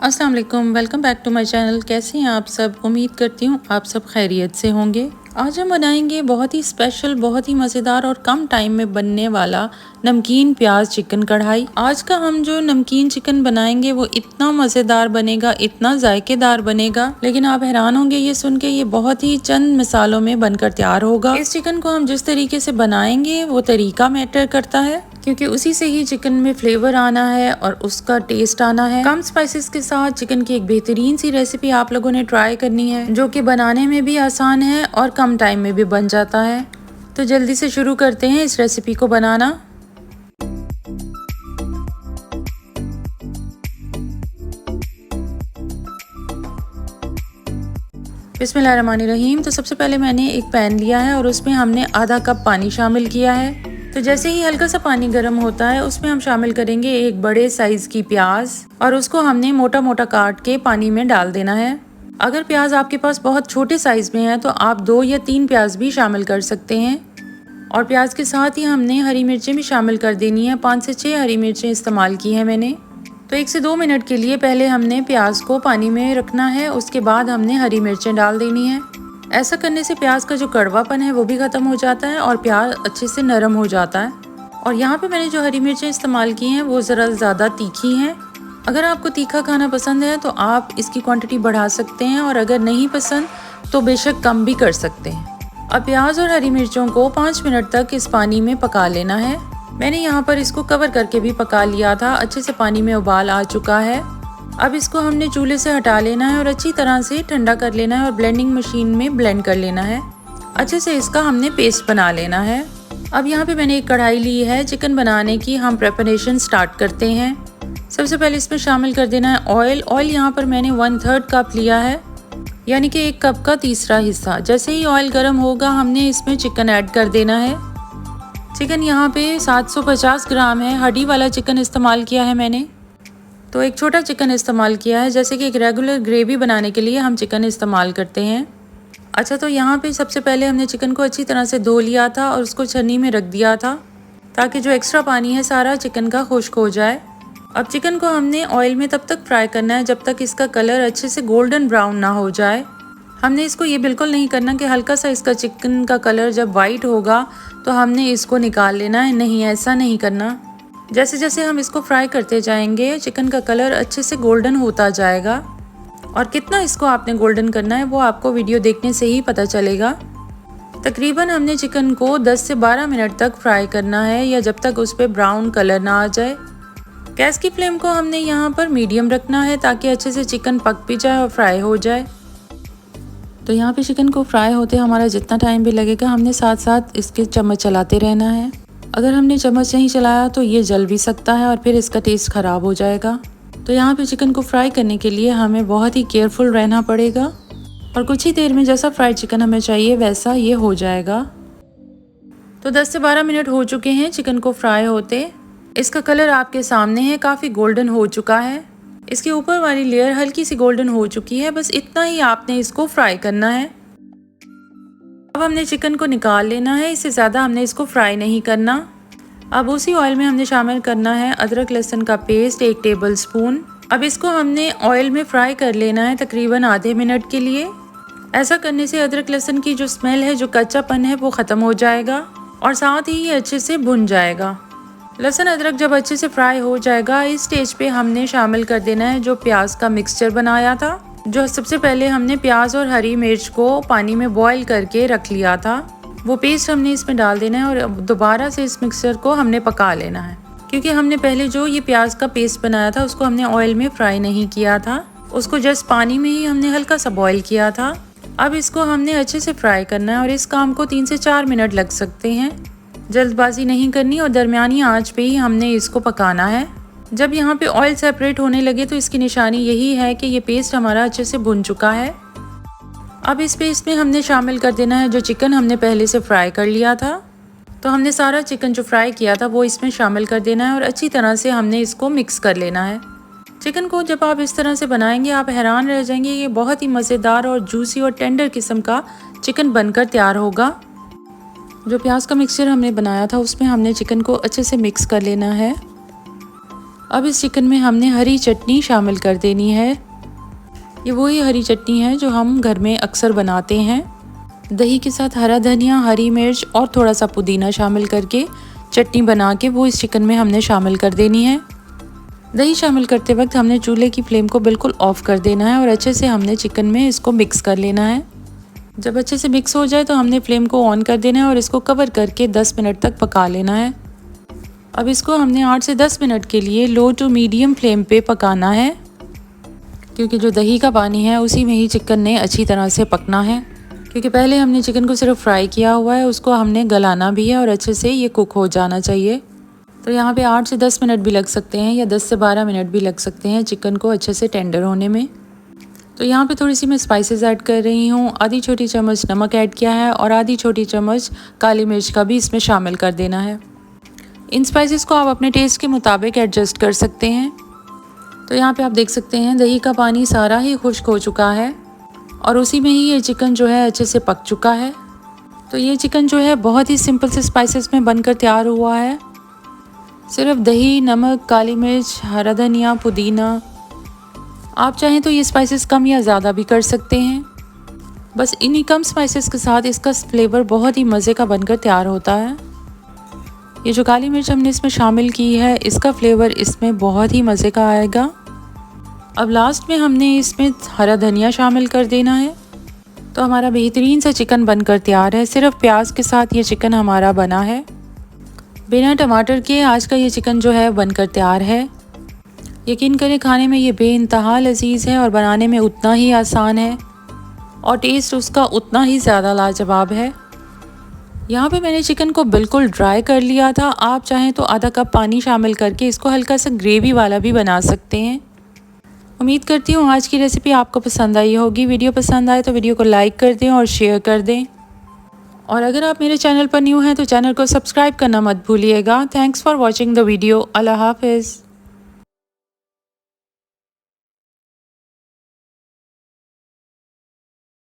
अस्सलाम वालेकुम, welcome back to my channel. कैसे हैं आप सब? उम्मीद करती हूँ आप सब खैरियत से होंगे। आज हम बनाएंगे बहुत ही स्पेशल, बहुत ही मज़ेदार और कम टाइम में बनने वाला नमकीन प्याज चिकन कढ़ाई। आज का हम जो नमकीन चिकन बनाएंगे वो इतना मज़ेदार बनेगा, इतना जायकेदार बनेगा, लेकिन आप हैरान होंगे ये सुन के। ये बहुत ही चंद मिसालों में बनकर तैयार होगा। इस चिकन को हम जिस तरीके से बनाएंगे वो तरीका मैटर करता है, क्योंकि उसी से ही चिकन में फ्लेवर आना है और उसका टेस्ट आना है। कम स्पाइसेस के साथ चिकन की एक बेहतरीन सी रेसिपी आप लोगों ने ट्राई करनी है, जो कि बनाने में भी आसान है और कम टाइम में भी बन जाता है। तो जल्दी से शुरू करते हैं इस रेसिपी को बनाना। बिस्मिल्लाहिर्रहमानिर्रहीम। तो सबसे पहले मैंने एक पैन लिया है और उसमें हमने आधा कप पानी शामिल किया है। तो जैसे ही हल्का सा पानी गर्म होता है उसमें हम शामिल करेंगे एक बड़े साइज की प्याज, और उसको हमने मोटा मोटा काट के पानी में डाल देना है। अगर प्याज आपके पास बहुत छोटे साइज में है तो आप 2 या 3 प्याज भी शामिल कर सकते हैं। और प्याज के साथ ही हमने हरी मिर्चें भी शामिल कर देनी है। 5 से 6 हरी मिर्चें इस्तेमाल की हैं मैंने। तो 1 से 2 मिनट के लिए पहले हमने प्याज को पानी में रखना है, उसके बाद हमने हरी मिर्चें डाल देनी है। ऐसा करने से प्याज का जो कड़वापन है वो भी ख़त्म हो जाता है और प्याज अच्छे से नरम हो जाता है। और यहाँ पे मैंने जो हरी मिर्चें इस्तेमाल की हैं वो ज़रा ज़्यादा तीखी हैं। अगर आपको तीखा खाना पसंद है तो आप इसकी क्वांटिटी बढ़ा सकते हैं, और अगर नहीं पसंद तो बेशक कम भी कर सकते हैं। अब प्याज और हरी मिर्चों को 5 मिनट तक इस पानी में पका लेना है। मैंने यहाँ पर इसको कवर करके भी पका लिया था। अच्छे से पानी में उबाल आ चुका है। अब इसको हमने चूल्हे से हटा लेना है और अच्छी तरह से ठंडा कर लेना है और ब्लेंडिंग मशीन में ब्लेंड कर लेना है। अच्छे से इसका हमने पेस्ट बना लेना है। अब यहाँ पे मैंने एक कढ़ाई ली है। चिकन बनाने की हम प्रिपरेशन स्टार्ट करते हैं। सबसे पहले इसमें शामिल कर देना है ऑयल। ऑयल यहाँ पर मैंने 1/3 कप लिया है, यानी कि 1 कप का तीसरा हिस्सा। जैसे ही ऑयल गर्म होगा हमने इसमें चिकन ऐड कर देना है। चिकन यहाँ पे 750 ग्राम है। हड्डी वाला चिकन इस्तेमाल किया है मैंने, तो एक छोटा चिकन इस्तेमाल किया है। जैसे कि एक रेगुलर ग्रेवी बनाने के लिए हम चिकन इस्तेमाल करते हैं। अच्छा, तो यहाँ पे सबसे पहले हमने चिकन को अच्छी तरह से धो लिया था और उसको छन्नी में रख दिया था, ताकि जो एक्स्ट्रा पानी है सारा चिकन का खुश्क हो जाए। अब चिकन को हमने ऑयल में तब तक फ्राई करना है जब तक इसका कलर अच्छे से गोल्डन ब्राउन ना हो जाए। हमने इसको ये बिल्कुल नहीं करना कि हल्का सा इसका चिकन का कलर जब वाइट होगा तो हमने इसको निकाल लेना है। नहीं, ऐसा नहीं करना। जैसे जैसे हम इसको फ्राई करते जाएंगे चिकन का कलर अच्छे से गोल्डन होता जाएगा। और कितना इसको आपने गोल्डन करना है वो आपको वीडियो देखने से ही पता चलेगा। तकरीबन हमने चिकन को 10 से 12 मिनट तक फ्राई करना है, या जब तक उस पर ब्राउन कलर ना आ जाए। गैस की फ्लेम को हमने यहाँ पर मीडियम रखना है, ताकि अच्छे से चिकन पक भी जाए और फ्राई हो जाए। तो यहाँ पे चिकन को फ्राई होते हमारा जितना टाइम भी लगेगा, हमने साथ साथ इसके चम्मच चलाते रहना है। अगर हमने चम्मच नहीं चलाया तो ये जल भी सकता है और फिर इसका टेस्ट ख़राब हो जाएगा। तो यहाँ पे चिकन को फ्राई करने के लिए हमें बहुत ही केयरफुल रहना पड़ेगा, और कुछ ही देर में जैसा फ्राइड चिकन हमें चाहिए वैसा ये हो जाएगा। तो 10 से 12 मिनट हो चुके हैं चिकन को फ्राई होते। इसका कलर आपके सामने है, काफ़ी गोल्डन हो चुका है। इसके ऊपर वाली लेयर हल्की सी गोल्डन हो चुकी है। बस इतना ही आपने इसको फ्राई करना है। अब हमने चिकन को निकाल लेना है, इससे ज़्यादा हमने इसको फ्राई नहीं करना। अब उसी ऑयल में हमने शामिल करना है अदरक लहसुन का पेस्ट 1 टेबल स्पून। अब इसको हमने ऑयल में फ्राई कर लेना है तकरीबन आधे मिनट के लिए। ऐसा करने से अदरक लहसुन की जो स्मेल है, जो कच्चापन है, वो ख़त्म हो जाएगा और साथ ही ये अच्छे से भुन जाएगा। लहसुन अदरक जब अच्छे से फ्राई हो जाएगा, इस स्टेज पे हमने शामिल कर देना है जो प्याज का मिक्सचर बनाया था। जो सबसे पहले हमने प्याज और हरी मिर्च को पानी में बॉईल करके रख लिया था, वो पेस्ट हमने इसमें डाल देना है और दोबारा से इस मिक्सचर को हमने पका लेना है। क्योंकि हमने पहले जो ये प्याज का पेस्ट बनाया था उसको हमने ऑयल में फ्राई नहीं किया था, उसको जस्ट पानी में ही हमने हल्का सा बॉईल किया था। अब इसको हमने अच्छे से फ्राई करना है और इस काम को 3 से 4 मिनट लग सकते हैं। जल्दबाजी नहीं करनी और दरमियानी आंच पे ही हमने इसको पकाना है। जब यहाँ पे ऑयल सेपरेट होने लगे तो इसकी निशानी यही है कि ये पेस्ट हमारा अच्छे से भुन चुका है। अब इस पेस्ट में हमने शामिल कर देना है जो चिकन हमने पहले से फ्राई कर लिया था। तो हमने सारा चिकन जो फ्राई किया था वो इसमें शामिल कर देना है और अच्छी तरह से हमने इसको मिक्स कर लेना है। चिकन को जब आप इस तरह से बनाएंगे आप हैरान रह जाएंगे। ये बहुत ही मज़ेदार और जूसी और टेंडर किस्म का चिकन बनकर तैयार होगा। जो प्याज का मिक्सचर हमने बनाया था उसमें हमने चिकन को अच्छे से मिक्स कर लेना है। अब इस चिकन में हमने हरी चटनी शामिल कर देनी है। ये वही हरी चटनी है जो हम घर में अक्सर बनाते हैं। दही के साथ हरा धनिया, हरी मिर्च और थोड़ा सा पुदीना शामिल करके चटनी बना के वो इस चिकन में हमने शामिल कर देनी है। दही शामिल करते वक्त हमने चूल्हे की फ्लेम को बिल्कुल ऑफ कर देना है और अच्छे से हमने चिकन में इसको मिक्स कर लेना है। जब अच्छे से मिक्स हो जाए तो हमने फ्लेम को ऑन कर देना है और इसको कवर करके 10 मिनट तक पका लेना है। अब इसको हमने 8 से 10 मिनट के लिए लो टू मीडियम फ्लेम पे पकाना है, क्योंकि जो दही का पानी है उसी में ही चिकन ने अच्छी तरह से पकना है। क्योंकि पहले हमने चिकन को सिर्फ फ्राई किया हुआ है, उसको हमने गलाना भी है और अच्छे से ये कुक हो जाना चाहिए। तो यहाँ पे 8 से 10 मिनट भी लग सकते हैं या 10 से 12 मिनट भी लग सकते हैं चिकन को अच्छे से टेंडर होने में। तो यहाँ पे थोड़ी सी मैं स्पाइसेस ऐड कर रही हूँ। आधी छोटी चम्मच नमक ऐड किया है और आधी छोटी चम्मच काली मिर्च का भी इसमें शामिल कर देना है। इन स्पाइसेस को आप अपने टेस्ट के मुताबिक एडजस्ट कर सकते हैं। तो यहाँ पे आप देख सकते हैं दही का पानी सारा ही खुश्क हो चुका है और उसी में ही ये चिकन जो है अच्छे से पक चुका है। तो ये चिकन जो है बहुत ही सिंपल से स्पाइसेस में बनकर तैयार हुआ है। सिर्फ दही, नमक, काली मिर्च, हरा धनिया, पुदीना। आप चाहें तो ये स्पाइसेस कम या ज़्यादा भी कर सकते हैं। बस इन्हीं कम स्पाइसेस के साथ इसका फ्लेवर बहुत ही मज़े का बनकर तैयार होता है। ये जो काली मिर्च हमने इसमें शामिल की है, इसका फ्लेवर इसमें बहुत ही मज़े का आएगा। अब लास्ट में हमने इसमें हरा धनिया शामिल कर देना है। तो हमारा बेहतरीन सा चिकन बनकर तैयार है। सिर्फ प्याज के साथ ये चिकन हमारा बना है, बिना टमाटर के। आज का ये चिकन जो है बनकर तैयार है। यकीन करें खाने में ये बेइंतहा लजीज है और बनाने में उतना ही आसान है और टेस्ट उसका उतना ही ज़्यादा लाजवाब है। यहाँ पे मैंने चिकन को बिल्कुल ड्राई कर लिया था। आप चाहें तो आधा कप पानी शामिल करके इसको हल्का सा ग्रेवी वाला भी बना सकते हैं। उम्मीद करती हूँ आज की रेसिपी आपको पसंद आई होगी। वीडियो पसंद आए तो वीडियो को लाइक कर दें और शेयर कर दें। और अगर आप मेरे चैनल पर न्यू हैं तो चैनल को सब्सक्राइब करना मत भूलिएगा। Thanks for watching the video. अल्लाह हाफिज़।